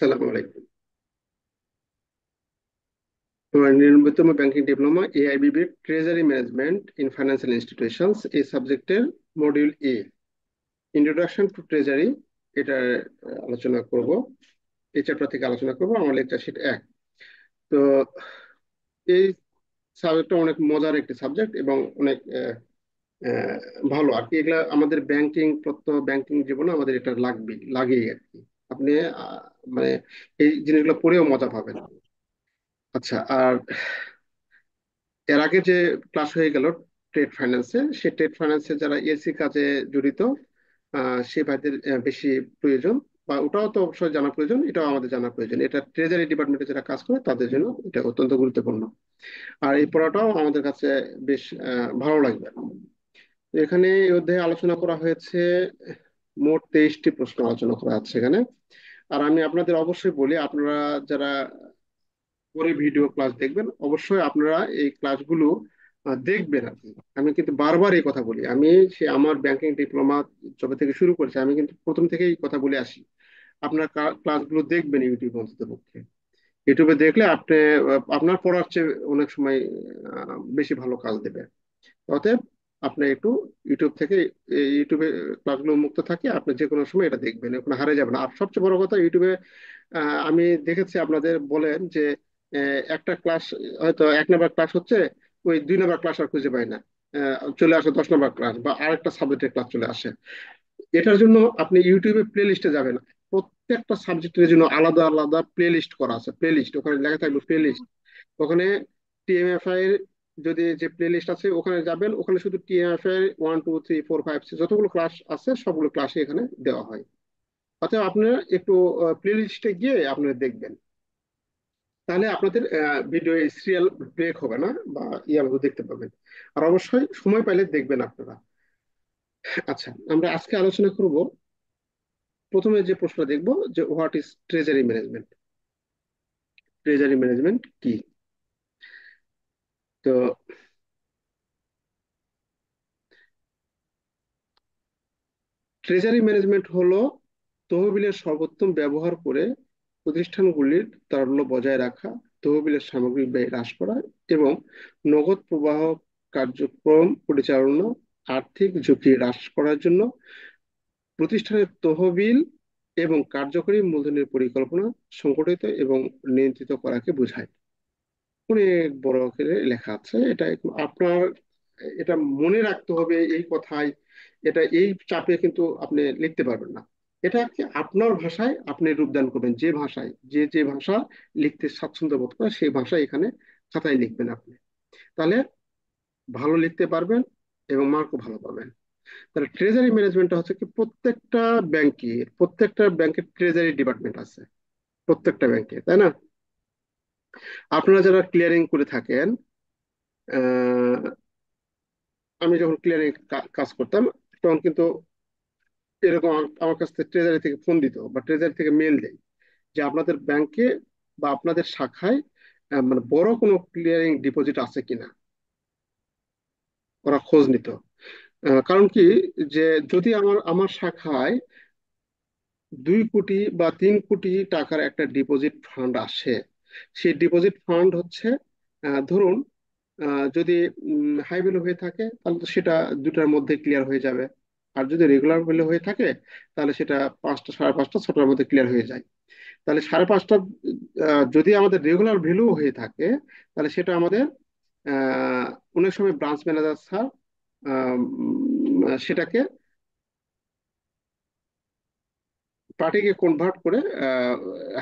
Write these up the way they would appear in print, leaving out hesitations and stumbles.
সালাম আলাইকুম। আমার ন্যূনতম banking diploma AIBB treasury management in financial institutions এই সাবজেক্টের module A introduction to treasury এটার আলোচনা করব। এই চ্যাপ্টার থেকে আলোচনা করব আমার লেকচার শিট 1। তো এই সাবজেক্টটা অনেক মজার একটি সাবজেক্ট এবং অনেক আহ, ভালো আর কি। এগুলা আমাদের ব্যাংকিং জীবনে আমাদের এটা লাগেই আর কি। আপনি আহ, মানে এই জিনিসগুলো পড়েও মজা পাবেন। আচ্ছা, আর এর আগে যে ক্লাস হয়ে গেল ট্রেড ফাইন্যান্সে, সেই ট্রেড ফাইন্যান্সে যারা এসি কাজে জড়িত সে ভাইদের বেশি প্রয়োজন, বা ওটাও তো অবশ্যই জানা প্রয়োজন, এটাও আমাদের জানা প্রয়োজন। এটা ট্রেজারি ডিপার্টমেন্টে যারা কাজ করে তাদের জন্য এটা অত্যন্ত গুরুত্বপূর্ণ। আর এই পড়াটাও আমাদের কাছে বেশ ভালো লাগবে। তো এখানে এই অধ্যায়ে আলোচনা করা হয়েছে, মোট 23টি প্রশ্ন আলোচনা করা আছে এখানে। আর আমি আপনাদের অবশ্যই বলি, আপনারা যারা পরে ভিডিও ক্লাস দেখবেন অবশ্যই আপনারা এই ক্লাসগুলো দেখবেন আর কি। আমি কিন্তু বারবার এই কথা বলি, আমি সে আমার ব্যাংকিং ডিপ্লোমা যবে থেকে শুরু করেছি আমি কিন্তু প্রথম থেকেই এই কথা বলে আসি। আপনার ক্লাসগুলো দেখবেন ইউটিউবে অন্তত পক্ষে। ইউটিউবে দেখলে আপনি আপনার পড়ার চেয়ে অনেক সময় বেশি ভালো কাজ দেবে। অতএব আপনি একটু ইউটিউব থেকে, ইউটিউবে ক্লাসগুলো মুক্ত থাকে, আপনি যে কোনো সময় এটা দেখবেন, ওখানে হারিয়ে যাবেন। আর সবচেয়ে বড় কথা, ইউটিউবে আমি দেখেছি আপনাদের বলেন যে একটা ক্লাস, হয়তো 1 নম্বর ক্লাস হচ্ছে, ওই 2 নম্বর ক্লাস আর খুঁজে পায় না, চলে আসে 10 নম্বর ক্লাস বা আরেকটা সাবজেক্টের ক্লাস চলে আসে। এটার জন্য আপনি ইউটিউবে প্লে লিস্টে যাবেন। প্রত্যেকটা সাবজেক্টের জন্য আলাদা আলাদা প্লে লিস্ট করা আছে। প্লে লিস্ট ওখানে লেখা থাকবে প্লে লিস্ট। ওখানে টিএমএফআই এর যদি যে প্লে লিস্ট আছে ওখানে যাবেন, ওখানে শুধু টিএমএফআই এর 1 2 3 4 5 6 যতগুলো ক্লাস আছে সবগুলো ক্লাসই এখানে দেওয়া হয়। অতএব আপনারা একটু প্লে লিস্টে গিয়ে আপনারা দেখবেন, তাহলে আপনাদের ভিডিও সিরিয়াল ব্রেক হবে না, বা ইয়ার মধ্যে দেখতে পাবেন। আর অবশ্যই সময় পাইলে দেখবেন আপনারা। আচ্ছা, আমরা আজকে আলোচনা করব, প্রথমে যে প্রশ্নটা দেখব যে what is treasury management. Treasury management কি? তো ট্রেজারি ম্যানেজমেন্ট হলো তহবিলের সর্বোত্তম ব্যবহার করে প্রতিষ্ঠানগুলির তারল্য বজায় রাখা, তহবিলের সামগ্রিক ব্যয় হ্রাস করা এবং নগদ প্রবাহ কার্যক্রম পরিচালনা, আর্থিক ঝুঁকি হ্রাস করার জন্য প্রতিষ্ঠানের তহবিল এবং কার্যকরী মূলধনের পরিকল্পনা সংগঠিত এবং নিয়ন্ত্রিত করাকে বোঝায়। অনেক বড় করে লেখা আছে, এটা আপনার এটা মনে রাখতে হবে এই কথায়। এটা এই চাপে কিন্তু আপনি লিখতে পারবেন না। এটা কি আপনার ভাষায় আপনি রূপদান করবেন, যে ভাষায় যে ভাষা লিখতে স্বাচ্ছন্দ্য বোধ করে সেই ভাষায় এখানে খাতায় লিখবেন আপনি। তাহলে ভালো লিখতে পারবেন এবং মার্কও ভালো পাবেন। তাহলে ট্রেজারি ম্যানেজমেন্টটা হচ্ছে কি, প্রত্যেকটা ব্যাংকের ট্রেজারি ডিপার্টমেন্ট আছে, প্রত্যেকটা ব্যাংকে, তাই না? আপনারা যারা ক্লিয়ারিং করে থাকেন, আহ, আমি যখন ক্লিয়ারিং কাজ করতাম তখন কিন্তু এরকম আমার কাছ থেকে ট্রেজারি থেকে ফোন দিত বা ট্রেজারি থেকে মেল দেয় যে আপনাদের ব্যাংকে বা আপনাদের শাখায় মানে বড় কোনো ক্লিয়ারিং ডিপোজিট আছে কিনা, ওরা খোঁজ নিত। কারণ কি, যে যদি আমার শাখায় 2 কোটি বা 3 কোটি টাকার একটা ডিপোজিট ফান্ড আসে, সেই ডিপোজিট ফান্ড হচ্ছে ধরুন যদি হাই ভ্যালু হয়ে থাকে তাহলে তো সেটা দুটার মধ্যে ক্লিয়ার হয়ে যাবে। আর যদি রেগুলার ভ্যালু হয়ে থাকে তাহলে সেটা 5টা, 5.5টা, 6টার মধ্যে ক্লিয়ার হয়ে যায়। তাহলে 5.5টা যদি আমাদের রেগুলার ভ্যালু হয়ে থাকে, তাহলে সেটা আমাদের আহ, অনেক সময় ব্রাঞ্চ ম্যানেজার স্যার সেটাকে পার্টিকে কনভার্ট করে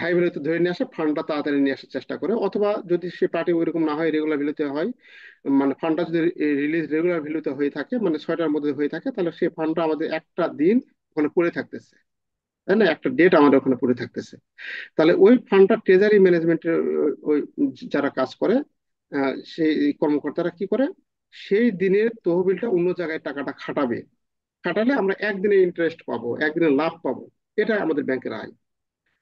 হাই ভ্যালুতে ধরে নিয়ে আসে, ফান্ডটা তাড়াতাড়ি নিয়ে আসার চেষ্টা করে। অথবা যদি সে পার্টি ওইরকম না হয়, রেগুলার ভ্যালুতে হয়, মানে ফান্ডটা যদি রিলিজ রেগুলার ভ্যালুতে হয়ে থাকে, মানে 6টার মধ্যে হয়ে থাকে, তাহলে সেই ফান্ডটা আমাদের একটা দিন ওখানে পড়ে থাকতেছে, তাই না? একটা ডেট আমাদের ওখানে পড়ে থাকতেছে। তাহলে ওই ফান্ডটা ট্রেজারি ম্যানেজমেন্টের ওই যারা কাজ করে, সেই কর্মকর্তারা কি করে, সেই দিনের তহবিলটা অন্য জায়গায় টাকাটা খাটাবে। খাটালে আমরা একদিনে ইন্টারেস্ট পাবো, একদিনে লাভ পাবো। এটা আমাদের ব্যাংকের আয়।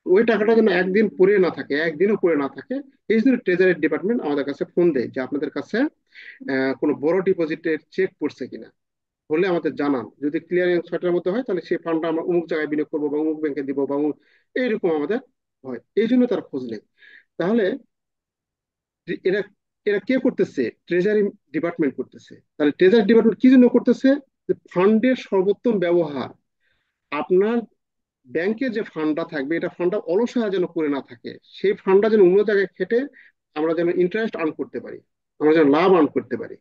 ওই টাকাটা যেন একদিন পড়ে না থাকে, একদিনও পড়ে না থাকে, এই জন্য ট্রেজারি ডিপার্টমেন্ট আমাদের কাছে ফোন দেয় যে আপনাদের কাছে কোনো বড় ডিপোজিটের চেক পড়ছে কিনা, হলে আমাদের জানান। যদি ক্লিয়ারিং 6টার মধ্যে হয় তাহলে সেই ফান্ডটা আমরা অমুক জায়গায় বিনিয়োগ করবো বা অমুক ব্যাংকে দিব বা অমুক, এইরকম আমাদের হয়, এই জন্য তারা খোঁজ নেয়। তাহলে এরা এরা কে করতেছে? ট্রেজারি ডিপার্টমেন্ট করতেছে। তাহলে ট্রেজারি ডিপার্টমেন্ট কি জন্য করতেছে? যে ফান্ডের সর্বোত্তম ব্যবহার, আপনার ব্যাংকে যে ফান্ডটা থাকবে, এটা ফান্ডটা অলসতা যেন করে না থাকে, সেই ফান্ডটা যেন অন্য জায়গায় খেটে আমরা যেন ইন্টারেস্ট আর্ন করতে পারি, আমরা যেন লাভ আর্ন করতে পারি,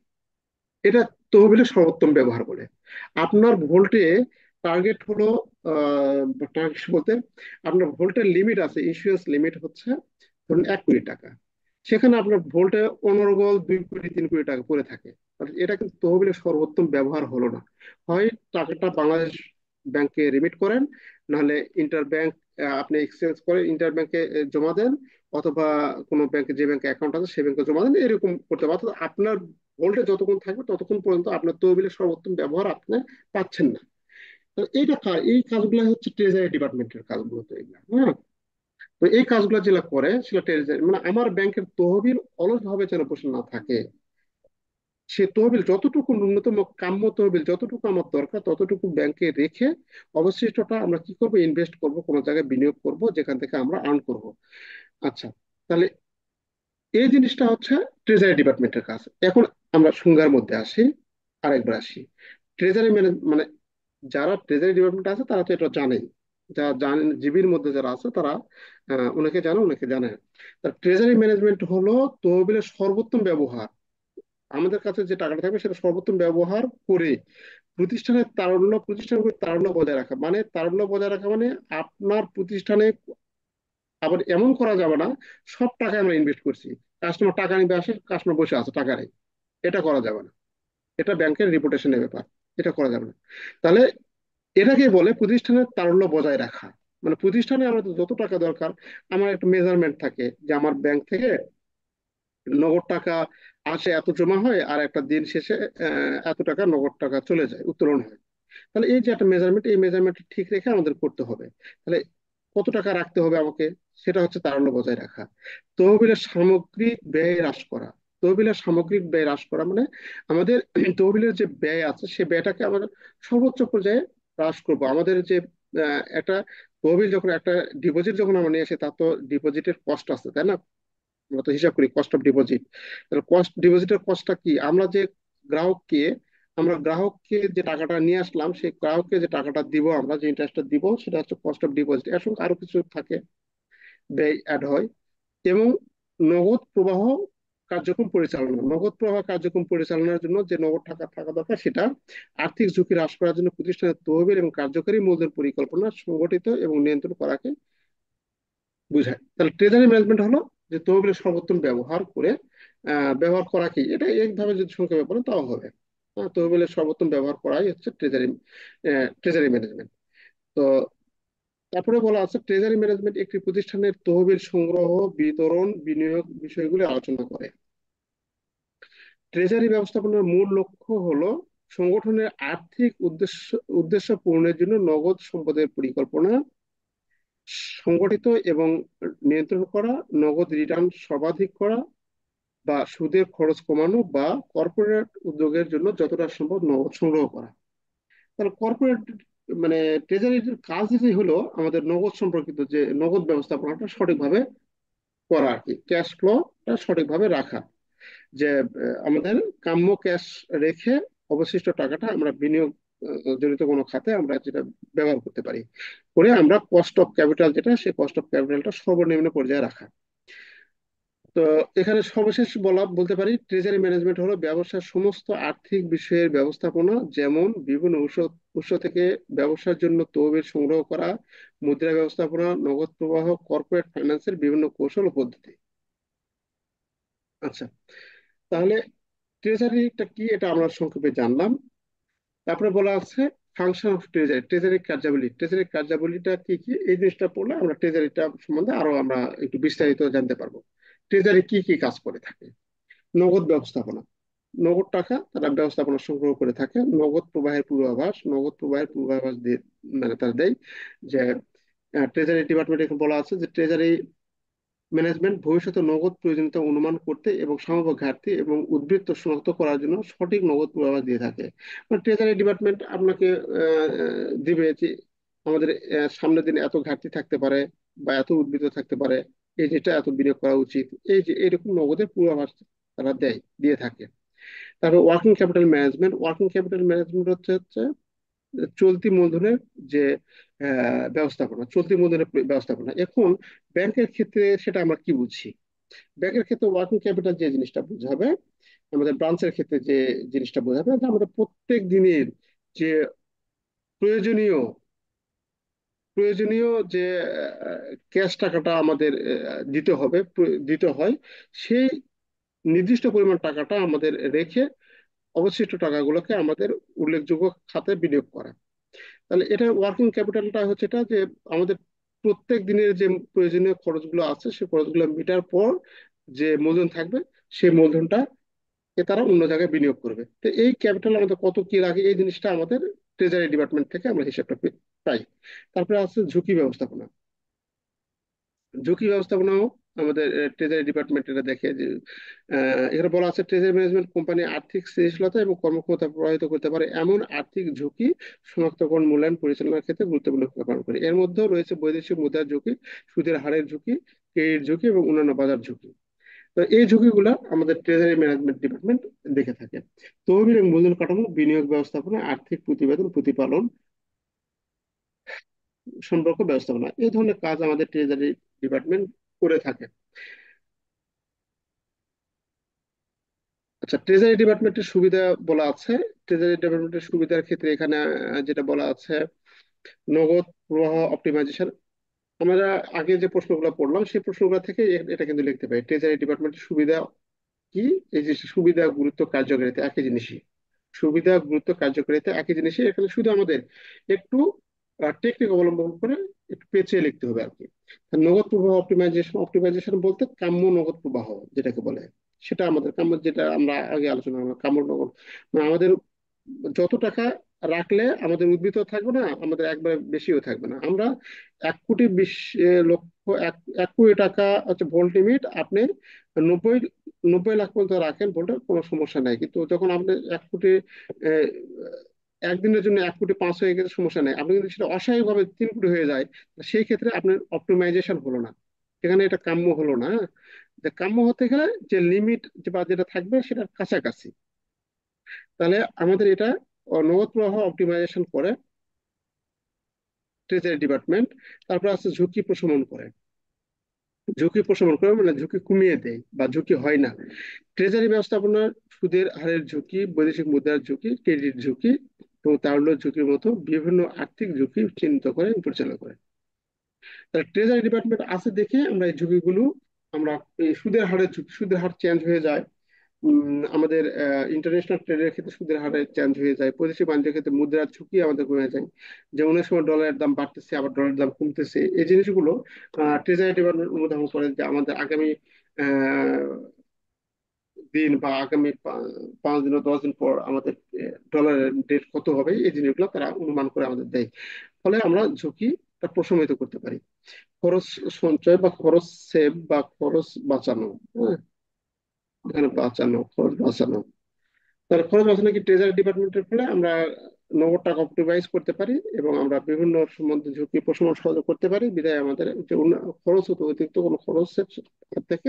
এটা তহবিলের সর্বোত্তম ব্যবহার বলে। আপনার ভোল্টে টার্গেট হলো, টার্গেট বলতে আপনার ভোল্টের লিমিট আছে, ইন্স্যুরেন্স লিমিট হচ্ছে ধরুন 1 কোটি টাকা। সেখানে আপনার ভোল্টে অনর্গল 2 কোটি 3 কোটি টাকা পড়ে থাকে, তাহলে এটা কিন্তু তহবিলের সর্বোত্তম ব্যবহার হলো না। হয় টাকাটা বাংলাদেশ ব্যাংকে রিমিট করেন, নাহলে ইন্টার ব্যাংক আপনি এক্সচেঞ্জ করে ইন্টার ব্যাংকে জমা দেন, অথবা কোনো ব্যাংকে, যে ব্যাংকে অ্যাকাউন্ট আছে সেই ব্যাংকে জমা দেন, এরকম করতে পারেন। অর্থাৎ আপনার ভোল্টেজ যতক্ষণ থাকবে ততক্ষণ পর্যন্ত আপনার তহবিলের সর্বোত্তম ব্যবহার আপনি পাচ্ছেন না। তো এইটা এই কাজগুলো হচ্ছে ট্রেজারি ডিপার্টমেন্টের কাজগুলো, তো এগুলা, হ্যাঁ। তো এই কাজগুলো যেটা করে সেটা ট্রেজারি, মানে আমার ব্যাংকের তহবিল অলস ভাবে যেন বসে না থাকে। সে তহবিল যতটুকু ন্যূনতম কাম্য তহবিল যতটুকু আমার দরকার ততটুকু ব্যাংকে রেখে অবশিষ্টটা আমরা কি করব, ইনভেস্ট করব, কোনো জায়গায় বিনিয়োগ করব, যেখান থেকে আমরা আর্ন করব। আচ্ছা, তাহলে এই জিনিসটা হচ্ছে ট্রেজারি ডিপার্টমেন্টের কাজ। এখন আমরা সংজ্ঞার মধ্যে আসি, আরেকবার আসি। ট্রেজারি মানে যারা ট্রেজারি ডিপার্টমেন্ট আছে তারা তো এটা জানেই, যারা জানেন জীবীর মধ্যে যারা আছে তারা অনেকে জানে অনেকে জানে না। তা ট্রেজারি ম্যানেজমেন্ট হলো তহবিলের সর্বোত্তম ব্যবহার, আমাদের কাছে যে টাকাটা থাকবে সেটা সর্বোত্তম ব্যবহার করে প্রতিষ্ঠানগুলোর তারল্য বজায় রাখা। মানে তারল্য বজায় রাখা মানে আপনার প্রতিষ্ঠানে আবার এমন করা যাবে না সব টাকা আমরা ইনভেস্ট করছি, কাস্টমার টাকা নিবে আসে, কাস্টমার বসে আছে টাকা নেই, এটা করা যাবে না। এটা ব্যাংকের রিপুটেশনের ব্যাপার, এটা করা যাবে না। তাহলে এটাকে বলে প্রতিষ্ঠানের তারল্য বজায় রাখা। মানে প্রতিষ্ঠানে আমাদের যত টাকা দরকার, আমার একটা মেজারমেন্ট থাকে যে আমার ব্যাংক থেকে নগদ টাকা আসে, এত জমা হয়, আর একটা দিন শেষে এত টাকা নগদ টাকা চলে যায়, উত্তোলন হয়। তাহলে এই যে একটা মেজারমেন্ট, এই মেজারমেন্ট ঠিক রেখে আমাদের করতে হবে। তাহলে কত টাকা রাখতে হবে আমাকে, সেটা হচ্ছে তারল্য বজায় রাখা। তহবিলের সামগ্রিক ব্যয় হ্রাস করা। তহবিলের সামগ্রিক ব্যয় হ্রাস করা মানে আমাদের তহবিলের যে ব্যয় আছে সে ব্যয়টাকে আমরা সর্বোচ্চ পর্যায়ে হ্রাস করব। আমাদের যে একটা তহবিল, যখন একটা ডিপোজিট যখন আমরা নিয়ে আসি, তার তো ডিপোজিটের কস্ট আছে, তাই না? আমরা তো হিসাব করি কস্ট অফ ডিপোজিট। তাহলে কস্ট, ডিপোজিটের কস্টটা কি, আমরা যে গ্রাহককে গ্রাহককে যে টাকাটা নিয়ে আসলাম, সেই গ্রাহককে যে টাকাটা দিব, আমরা যে ইন্টারেস্টটা দিব, সেটা হচ্ছে কস্ট অফ ডিপোজিট। এর সঙ্গে আরো কিছু থাকে, ব্যয় অ্যাড হয়। এবং নগদ প্রবাহ কার্যক্রম পরিচালনা, নগদ প্রবাহ কার্যক্রম পরিচালনার জন্য যে নগদ টাকা থাকা দরকার, সেটা আর্থিক ঝুঁকি হ্রাস করার জন্য প্রতিষ্ঠানের তহবিল এবং কার্যকরী মূলধন পরিকল্পনা সংগঠিত এবং নিয়ন্ত্রণ করাকে বুঝায়। তাহলে ট্রেজারি ম্যানেজমেন্ট হলো যে তহবিলের সর্বোত্তম ব্যবহার করে, ব্যবহার করা কি, এটা একভাবে যদি সংক্ষেপে বলেন তাও হবে। তহবিলের সর্বোত্তম ব্যবহার করাই হচ্ছে ট্রেজারি ম্যানেজমেন্ট। তো তারপরে বলা আছে ট্রেজারি ম্যানেজমেন্ট একটি প্রতিষ্ঠানের তহবিল সংগ্রহ, বিতরণ, বিনিয়োগ বিষয়গুলি আলোচনা করে। ট্রেজারি ব্যবস্থাপনার মূল লক্ষ্য হলো সংগঠনের আর্থিক উদ্দেশ্য পূরণের জন্য নগদ সম্পদের পরিকল্পনা সংগঠিত এবং নিয়ন্ত্রণ করা, নগদ রিটার্ন সর্বাধিক করা, বা সুদের খরচ কমানো, বা কর্পোরেট উদ্যোগের জন্য যতটা সম্ভব নগদ সংগ্রহ করা। তাহলে কর্পোরেট মানে ট্রেজারির কাজই হলো আমাদের নগদ সম্পর্কিত যে নগদ ব্যবস্থাপনাটা সঠিকভাবে করা আর কি, ক্যাশ ফ্লোটা সঠিকভাবে রাখা। যে আমাদের কাম্য ক্যাশ রেখে অবশিষ্ট টাকাটা আমরা বিনিয়োগ জনিত কোনো খাতে আমরা যেটা ব্যবহার করতে পারি, করে আমরা কস্ট অফ ক্যাপিটাল, যেটা সেই কস্ট অফ ক্যাপিটালটা সর্বনিম্ন পর্যায়ে রাখা। তো এখানে সর্বশেষ বলতে পারি ট্রেজারি ম্যানেজমেন্ট হলো ব্যবসার সমস্ত আর্থিক বিষয়ের ব্যবস্থাপনা, যেমন বিভিন্ন উৎস থেকে ব্যবসার জন্য তহবিল সংগ্রহ করা, মুদ্রা ব্যবস্থাপনা, নগদ প্রবাহ, কর্পোরেট ফাইন্যান্সের বিভিন্ন কৌশল ও পদ্ধতি। আচ্ছা, তাহলে ট্রেজারিটা কি এটা আমরা সংক্ষেপে জানলাম। তারপরে বলা আছে ফাংশন অফ ট্রেজারি, ট্রেজারি কার্যাবলীটা কি কি, এই জিনিসটা পড়লে আমরা ট্রেজারিটা সম্বন্ধে আরো আমরা একটু বিস্তারিত জানতে পারবো। ট্রেজারি কি কি কাজ করে থাকে? নগদ ব্যবস্থাপনা, নগদ টাকা তারা ব্যবস্থাপনা সংগ্রহ করে থাকে। নগদ প্রবাহের পূর্বাভাস দিয়ে, মানে তারা দেয় যে ট্রেজারি ডিপার্টমেন্ট এখানে বলা আছে যে ট্রেজারি ম্যানেজমেন্ট ভবিষ্যতে নগদ প্রয়োজনীয়তা অনুমান করতে এবং সম্ভাব্য ঘাটতি এবং উদ্বৃত্ত শনাক্ত করার জন্য সঠিক নগদ পূর্বাভাস দিয়ে থাকে। মানে ট্রেজারি ডিপার্টমেন্ট আপনাকে দিবে যে আমাদের সামনের দিনে এত ঘাটতি থাকতে পারে, বা এত উদ্ভিদ থাকতে পারে, এই যেটা এত বিনিয়োগ করা উচিত, এই যে এরকম নগদের পূর্বাভাস তারা দিয়ে থাকে। তারপর working capital management, working capital management হচ্ছে হচ্ছে চলতি মূলধনের যে ব্যবস্থাপনা, চলতি মূলধনের ব্যবস্থাপনা। এখন ব্যাংকের ক্ষেত্রে সেটা আমরা কি বুঝি? ব্যাংকের ক্ষেত্রে ওয়ার্কিং ক্যাপিটাল যে জিনিসটা বোঝাবে, আমাদের ব্রাঞ্চের ক্ষেত্রে যে জিনিসটা বোঝাবে, যে আমাদের প্রত্যেক দিনের যে প্রয়োজনীয় প্রয়োজনীয় যে ক্যাশ টাকাটা আমাদের দিতে হবে, দিতে হয়, সেই নির্দিষ্ট পরিমাণ টাকাটা আমাদের রেখে অবশিষ্ট টাকাগুলোকে আমাদের উল্লেখযোগ্য খাতে বিনিয়োগ করা। তাহলে এটা ওয়ার্কিং ক্যাপিটালটা হচ্ছে এটা যে আমাদের প্রত্যেক দিনের যে প্রয়োজনীয় খরচগুলো আছে সেই খরচগুলো মেটার পর যে মূলধন থাকবে, সেই মূলধনটা তারা অন্য জায়গায় বিনিয়োগ করবে। তো এই ক্যাপিটাল আমাদের কত কি লাগে, এই জিনিসটা আমাদের ট্রেজারি ডিপার্টমেন্ট থেকে আমরা হিসাবটা পাই। তারপরে আছে ঝুঁকি ব্যবস্থাপনা। ঝুঁকি ব্যবস্থাপনাও আমাদের ট্রেজারি ডিপার্টমেন্ট এটা দেখে যে এখানে বলা আছে ট্রেজারি ম্যানেজমেন্ট কোম্পানি আর্থিক স্থিতিশীলতা এবং কর্মক্ষমতা প্রভাবিত করতে পারে এমন আর্থিক ঝুঁকি শনাক্তকরণ, মূল্যায়ন, পরিচালনার ক্ষেত্রে গুরুত্বপূর্ণ ভূমিকা পালন করে। এর মধ্যেও রয়েছে বৈদেশিক মুদ্রার ঝুঁকি, সুদের হারের ঝুঁকি, ক্রেডিট ঝুঁকি এবং অন্যান্য বাজার ঝুঁকি। তো এই ঝুঁকিগুলো আমাদের ট্রেজারি ম্যানেজমেন্ট ডিপার্টমেন্ট দেখে থাকে। তহবিল এবং মূলধন কাঠামো, বিনিয়োগ ব্যবস্থাপনা, আর্থিক প্রতিবেদন প্রতিপালন, সম্পর্ক ব্যবস্থাপনা, এই ধরনের কাজ আমাদের ট্রেজারি ডিপার্টমেন্ট করে থাকে। আচ্ছা, ট্রেজারি ডিপার্টমেন্টের সুবিধা বলা আছে। ট্রেজারি ডিপার্টমেন্টের সুবিধার ক্ষেত্রে এখানে যেটা বলা আছে, নগদ প্রবাহ অপটিমাইজেশন। আমরা আগে যে প্রশ্নগুলো পড়লাম সেই প্রশ্নগুলো থেকে এটা কিন্তু লিখতে পারি। ট্রেজারি ডিপার্টমেন্টের সুবিধা কি? এই যে সুবিধা, গুরুত্ব, কার্যকারিতা একই জিনিসই। সুবিধা, গুরুত্ব, কার্যকারিতা একই জিনিসই। এখানে শুধু আমাদের একটু টেকনিক অবলম্বন করে একটু পেঁচিয়ে লিখতে হবে আর কি। নগদ প্রবাহ অপটিমাইজেশন, অপটিমাইজেশন বলতে কাম্য নগদ প্রবাহ যেটাকে বলে, সেটা আমাদের কাম্য, যেটা আমরা আগে আলোচনা করলাম, কাম্য নগদ, মানে আমাদের যত টাকা রাখলে আমাদের উদ্ভিদ থাকবে না, আমাদের একবারে বেশিও থাকবে না। আমরা 1 কোটি 20 লক্ষ, 1 কোটি টাকা হচ্ছে ভোল্ট লিমিট, আপনি 90 90 লাখ পর্যন্ত রাখেন ভোল্টের, কোনো সমস্যা নাই। কিন্তু যখন আপনি 1 কোটি আহ, একদিনের জন্য 1 কোটি 5 হয়ে গেছে, সমস্যা নেই। আপনি যদি সেটা অস্বাভাবিকভাবে 3 কোটি হয়ে যায়, সেই ক্ষেত্রে আপনার অপটিমাইজেশন হলো না, সেখানে এটা কাম্য হলো না। যে কাম্য হতে গেলে যে লিমিট বা যেটা থাকবে সেটার কাছাকাছি। তাহলে আমাদের এটা নগদ প্রবাহ অপটিমাইজেশন করে ট্রেজারি ডিপার্টমেন্ট। তারপর আছে ঝুঁকি প্রশমন করে। ঝুঁকি প্রশমন করে মানে ঝুঁকি কমিয়ে দেয় বা ঝুঁকি হয় না। ট্রেজারি ব্যবস্থাপনার সুদের হারের ঝুঁকি, বৈদেশিক মুদ্রার ঝুঁকি, ক্রেডিট ঝুঁকি এবং তারল্য ঝুঁকির মতো বিভিন্ন আর্থিক ঝুঁকি চিহ্নিত করে এবং পরিচালনা করে। তাহলে ট্রেজারি ডিপার্টমেন্ট আছে দেখে আমরা এই ঝুঁকিগুলো, আমরা এই সুদের হারের ঝুঁকি, সুদের হার চেঞ্জ হয়ে যায়। আমাদের ইন্টারন্যাশনাল ট্রেডের ক্ষেত্রে সুদের হার চেঞ্জ হয়ে যায়, বৈদেশিক বাণিজ্যের ক্ষেত্রে মুদ্রার ঝুঁকি আমাদের কমে যায়। যে অনেক সময় ডলারের দাম বাড়তেছে, আবার ডলারের দাম কমতেছে, এই জিনিসগুলো ট্রেজারি ডিপার্টমেন্ট অনুধাবন করে যে আমাদের আগামী আহ, দিন বা আগামী 5 দিন ও 10 দিন পর আমাদের ডলারের রেট কত হবে, এই জিনিসগুলো তারা অনুমান করে আমাদের দেয়। ফলে আমরা ঝুঁকিটা প্রশমিত করতে পারি। খরচ সঞ্চয় বা খরচ সেভ বা খরচ বাঁচানো। হ্যাঁ, এখানে বাঁচানো, খরচ বাঁচানো। তার খরচ বাঁচানো কি ট্রেজারি ডিপার্টমেন্টের ফলে আমরা নগদ টাকা অপটিমাইজ করতে পারি এবং আমরা বিভিন্ন সম্বন্ধে ঝুঁকি প্রশমন সহযোগ করতে পারি। বিধায় আমাদের যে খরচ হতো, অতিরিক্ত কোনো খরচের হাত থেকে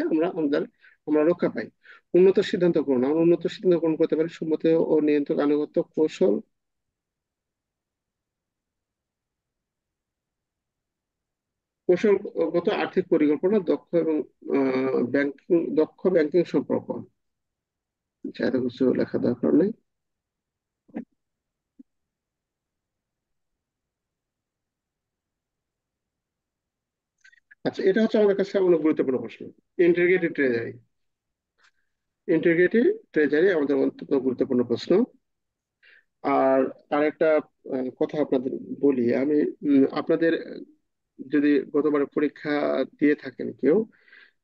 আমরা রক্ষা পাই। উন্নত সিদ্ধান্ত গ্রহণ, আমরা উন্নত সিদ্ধান্ত গ্রহণ করতে পারি। সম্মতি ও নিয়ন্ত্রক আনুগত্য কৌশল, কৌশলগত আর্থিক পরিকল্পনা, দক্ষ এবং দক্ষ ব্যাংকিং সম্পর্ক। আচ্ছা, এত কিছু লেখা দরকার নেই। আচ্ছা, এটা হচ্ছে আমাদের কাছে অনেক গুরুত্বপূর্ণ প্রশ্ন। ইন্টিগ্রেটেড ট্রেজারি, ইন্টিগ্রেটেড ট্রেজারি আমাদের অত্যন্ত গুরুত্বপূর্ণ প্রশ্ন। আর আরেকটা কথা আপনাদের বলি আমি, আপনাদের যদি গতবার পরীক্ষা দিয়ে থাকেন কেউ,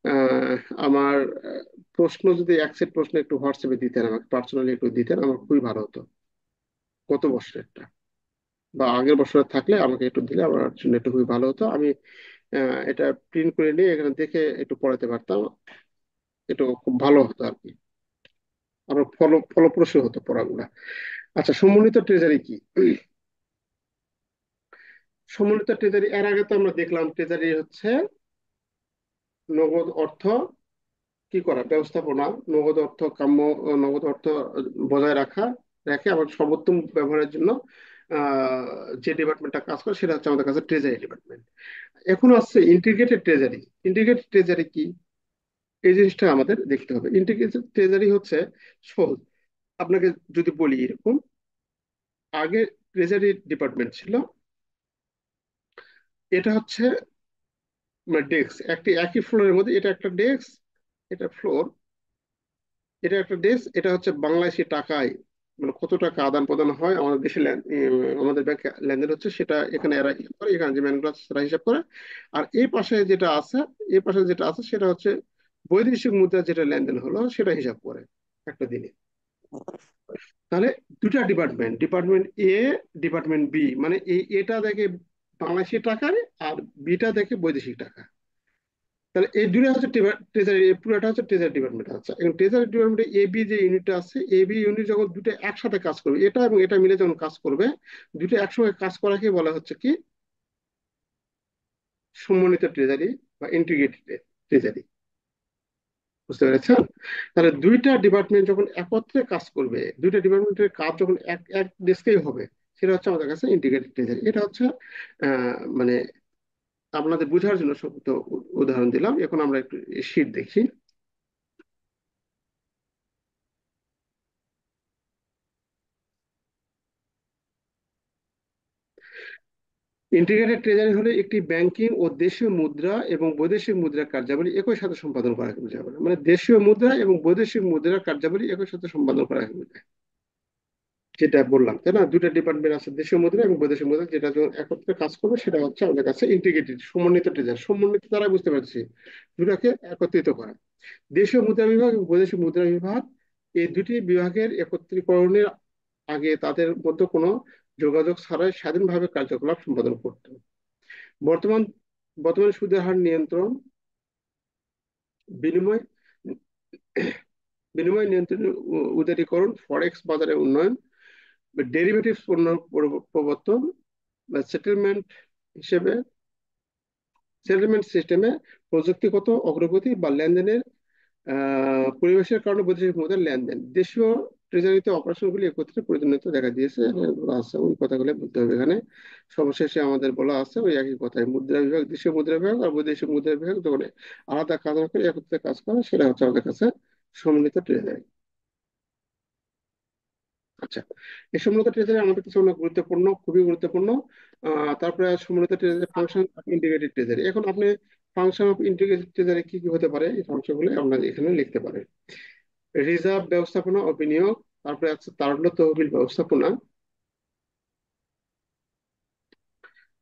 আহ, আমার প্রশ্ন যদি এক সেট প্রশ্ন একটু হোয়াটসঅ্যাপে দিতেন, আমাকে পার্সোনালি একটু দিতেন, আমার খুবই ভালো হতো। গত বছরেরটা বা আগের বছরের থাকলে আমাকে একটু দিলে আমার জন্য একটু খুবই ভালো হতো। আমি এটা প্রিন্ট করে নিয়ে এখানে দেখে একটু পড়াতে পারতাম, একটু খুব ভালো হতো আর কি। আরো ফলপ্রসূ হতো পড়াগুলা। আচ্ছা, সমন্বিত ট্রেজারি কি? সমন্বিত ট্রেজারি, এর আগে তো আমরা দেখলাম ট্রেজারি হচ্ছে নগদ অর্থ কি করা, ব্যবস্থাপনা, নগদ অর্থ কাম্য, নগদ অর্থ বজায় রাখা, রেখে আবার সর্বোত্তম ব্যবহারের জন্য আহ, যে ডিপার্টমেন্টটা কাজ করে সেটা হচ্ছে আমাদের কাছে ট্রেজারি ডিপার্টমেন্ট। এখন আসছে ইন্টিগ্রেটেড ট্রেজারি। ইন্টিগ্রেটেড ট্রেজারি কি, এই জিনিসটা আমাদের দেখতে হবে। ইন্টিগ্রেটেড ট্রেজারি হচ্ছে সহজ। আপনাকে যদি বলি এরকম, আগে ট্রেজারি ডিপার্টমেন্ট ছিল, এটা হচ্ছে ডেস্ক, একটি একই ফ্লোরের মধ্যে, এটা একটা ডেস্ক, এটা ফ্লোর, এটা একটা ডেস্ক, এটা হচ্ছে বাংলাদেশি টাকায় মানে কত টাকা আদান প্রদান হয় আমাদের দেশে আমাদের ব্যাংকে লেনদেন হচ্ছে সেটা এখানে এরা হিসাব করে, এখানে যে ম্যানেজার আছে সেটা হিসাব করে। আর এই পাশে যেটা আছে, এই পাশে যেটা আছে সেটা হচ্ছে বৈদেশিক মুদ্রা যেটা লেনদেন হলো সেটা হিসাব করে একটা দিনে। তাহলে দুটা ডিপার্টমেন্ট, ডিপার্টমেন্ট এ, ডিপার্টমেন্ট বি, মানে এই এটা দেখে বাংলাদেশি টাকায় আর বিটা দেখে বৈদেশিক টাকা। তাহলে এই দুটো হচ্ছে ট্রেজারি, পুরোটা হচ্ছে ট্রেজারি ডিপার্টমেন্ট আছে। এবং ট্রেজারি ডিপার্টমেন্টে এ বি যে ইউনিটটা আছে, এ বি ইউনিট যখন দুটো একসাথে কাজ করবে, এটা এবং এটা মিলে যখন কাজ করবে, দুটো একসঙ্গে কাজ করাকে বলা হচ্ছে কি সমন্বিত ট্রেজারি বা ইন্টিগ্রেটেড ট্রেজারি। বুঝতে পেরেছেন? তাহলে দুইটা ডিপার্টমেন্ট যখন একত্রে কাজ করবে, দুইটা ডিপার্টমেন্টের কাজ যখন এক এক ডেস্কেই হবে, সেটা হচ্ছে আমাদের কাছে ইন্টিগ্রেটেড ট্রেজারি। এটা হচ্ছে মানে আপনাদের বোঝার জন্য সব তো উদাহরণ দিলাম। এখন আমরা একটু শীট দেখি। ইন্টিগ্রেটেড ট্রেজারি হলো একটি ব্যাংকিং ও দেশীয় মুদ্রা এবং বৈদেশিক মুদ্রার কার্যাবলী একই সাথে সম্পাদন করাকে বোঝায়। মানে দেশীয় মুদ্রা এবং বৈদেশিক মুদ্রার কার্যাবলী একই সাথে সম্পাদন করাকে বোঝায়। যেটা বললাম তাই না, দুটা ডিপার্টমেন্ট আছে, দেশীয় মুদ্রা এবং বৈদেশিক মুদ্রা, যেটা যখন একত্রে কাজ করবে সেটা হচ্ছে আমাদের কাছে ইন্টিগ্রেটেড সমন্বিত ট্রেজারি। সমন্বিত দ্বারা বুঝতে পারছি দুটাকে একত্রিত করা। দেশীয় মুদ্রা বিভাগ এবং বৈদেশিক মুদ্রা বিভাগ, এই দুটি বিভাগের একত্রীকরণের আগে তাদের মধ্যে কোনো যোগাযোগ ছাড়াই স্বাধীনভাবে কার্যকলাপ সম্পাদন করতে হবে। বর্তমান বর্তমান সুদের হার নিয়ন্ত্রণ, বিনিময় বিনিময় নিয়ন্ত্রণ, উদারীকরণ, ফরেক্স বাজারের উন্নয়ন, ডেরিভেটিভস পণ্য প্রবর্তন, বা হিসেবে সেটেলমেন্ট সিস্টেমে প্রযুক্তিগত অগ্রগতি বা লেনদেনের পরিবেশের কারণে বৈদেশিক মুদ্রার লেনদেন, দেশীয় ট্রেজারিতে অপারেশনগুলি একত্রে প্রয়োজনীয়তা দেখা দিয়েছে। এখানে বলা আছে, ওই কথাগুলো বলতে হবে এখানে। সর্বশেষে আমাদের বলা আছে ওই একই কথাই, মুদ্রা বিভাগ, দেশীয় মুদ্রা বিভাগ আর বৈদেশিক মুদ্রা বিভাগ যখন আলাদা কাজ না করে একত্রে কাজ করে সেটা হচ্ছে আমাদের কাছে সম্মিলিত ট্রেজারি। আচ্ছা, এই সম্মিলিত ট্রেজারি আমাদের কাছে অনেক গুরুত্বপূর্ণ, খুবই গুরুত্বপূর্ণ। তারপরে সম্মিলিত treasury, function of integrated treasury. এখন আপনি ফাংশন অফ ইন্টিগ্রেটেড ট্রেজারি কি কি হতে পারে, এই ফাংশনগুলো আপনার এখানে লিখতে পারেন। রিজার্ভ ব্যবস্থাপনা ও বিনিয়োগ, তারপরে আছে তারল্য তহবিল ব্যবস্থাপনা,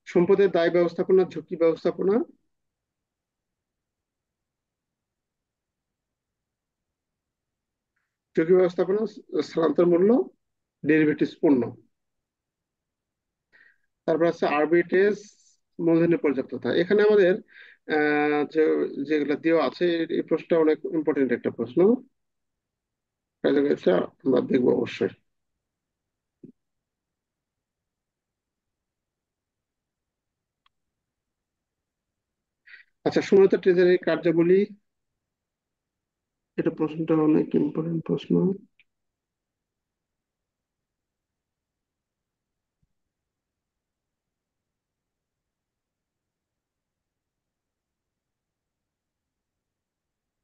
সম্পদের দায় ব্যবস্থাপনা, ঝুঁকি ব্যবস্থাপনা, ঝুঁকি ব্যবস্থাপনা, স্থানান্তর মূল্য, ডেরিভেটিভস পণ্য। তারপর আছে আরবিট্রেজ, মূলধনের পর্যাপ্ততা। এখানে আমাদের যে যেগুলো দেওয়া আছে, এই প্রশ্নটা অনেক ইম্পর্টেন্ট একটা প্রশ্ন, এটা আমরা দেখবো অবশ্যই। আচ্ছা, সুনিয়ত ট্রেজারি কার্যাবলী, এটা প্রশ্নটা অনেক ইম্পর্টেন্ট প্রশ্ন।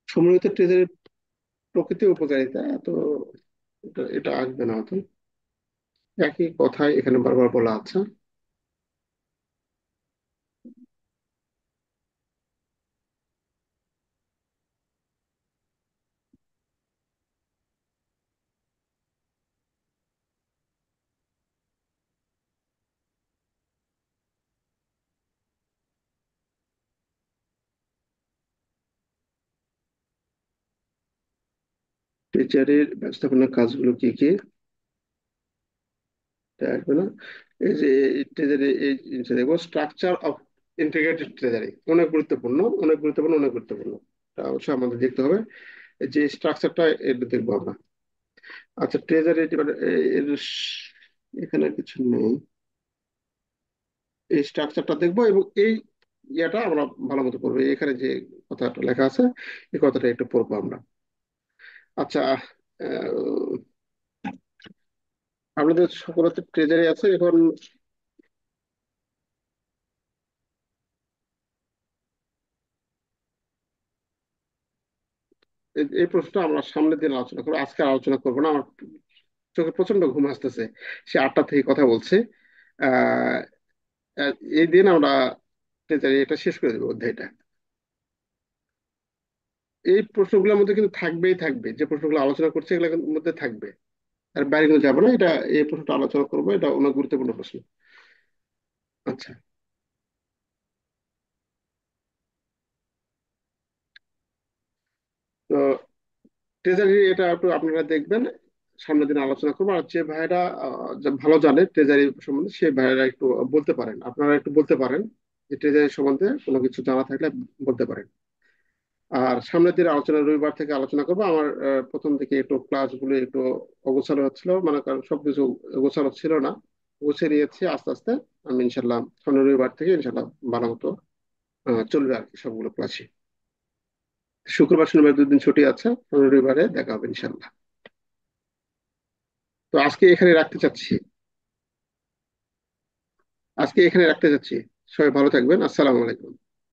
সমন্বিত ট্রেজারির প্রকৃতি ও উপকারিতা, তো এটা এটা আসবে না হয়তো, একই কথাই এখানে বারবার বলা আছে। ট্রেজারির ব্যবস্থাপনার কাজগুলো কি কি, এটা আসবে না। এই যে ট্রেজারি, এই জিনিসটা দেখবো, স্ট্রাকচার অফ ইন্টিগ্রেটেড ট্রেজারি, অনেক গুরুত্বপূর্ণ, অনেক গুরুত্বপূর্ণ, অনেক গুরুত্বপূর্ণ। এটা অবশ্যই আমাদের দেখতে হবে, এই যে স্ট্রাকচারটা এটা দেখবো আমরা। আচ্ছা, ট্রেজারি এর এখানে কিছু নেই। এই স্ট্রাকচারটা দেখবো এবং এই ইয়েটা আমরা ভালো মতো করবো। এখানে যে কথাটা লেখা আছে এই কথাটা একটু পড়বো আমরা। আচ্ছা, আপনাদের সকলের তো ট্রেজারি আছে এখন। এই প্রশ্নটা আমরা সামনের দিন আলোচনা করবো, আজকে আর আলোচনা করবো না। আমার চোখে প্রচন্ড ঘুম আসতেছে, সে 8টা থেকে কথা বলছে। আহ এই দিন আমরা ট্রেজারি এটা শেষ করে দেবো, অধ্যায়টা। এই প্রশ্নগুলোর মধ্যে কিন্তু থাকবেই থাকবে, যে প্রশ্নগুলো আলোচনা করছে এগুলোর মধ্যে থাকবে, আর বাইরে কিন্তু যাবো না। এটা এই প্রশ্নটা আলোচনা করবো, এটা অনেক গুরুত্বপূর্ণ প্রশ্ন। আচ্ছা, তো ট্রেজারি এটা একটু আপনারা দেখবেন, সামনের দিন আলোচনা করবো। আর যে ভাইরা যা ভালো জানে ট্রেজারি সম্বন্ধে, সেই ভাইরা একটু বলতে পারেন, আপনারা একটু বলতে পারেন যে ট্রেজারি সম্বন্ধে কোনো কিছু জানা থাকলে বলতে পারেন। আর সামনের দিন আলোচনা রবিবার থেকে আলোচনা করবো। আমার প্রথম দিকে একটু ক্লাসগুলো একটু অগোছালো হচ্ছিল, মানে কারণ সবকিছু গোছালো ছিল না, গুছিয়ে নিয়েছি আস্তে আস্তে। আমি ইনশাল্লাহ সামনের রবিবার থেকে ইনশাল্লাহ ভালো মতো চলবে আর কি সবগুলো ক্লাসই। শুক্রবার শনিবার 2 দিন ছুটি আছে, সামনের রবিবারে দেখা হবে ইনশাল্লাহ। তো আজকে এখানে রাখতে চাচ্ছি। সবাই ভালো থাকবেন। আসসালামু আলাইকুম।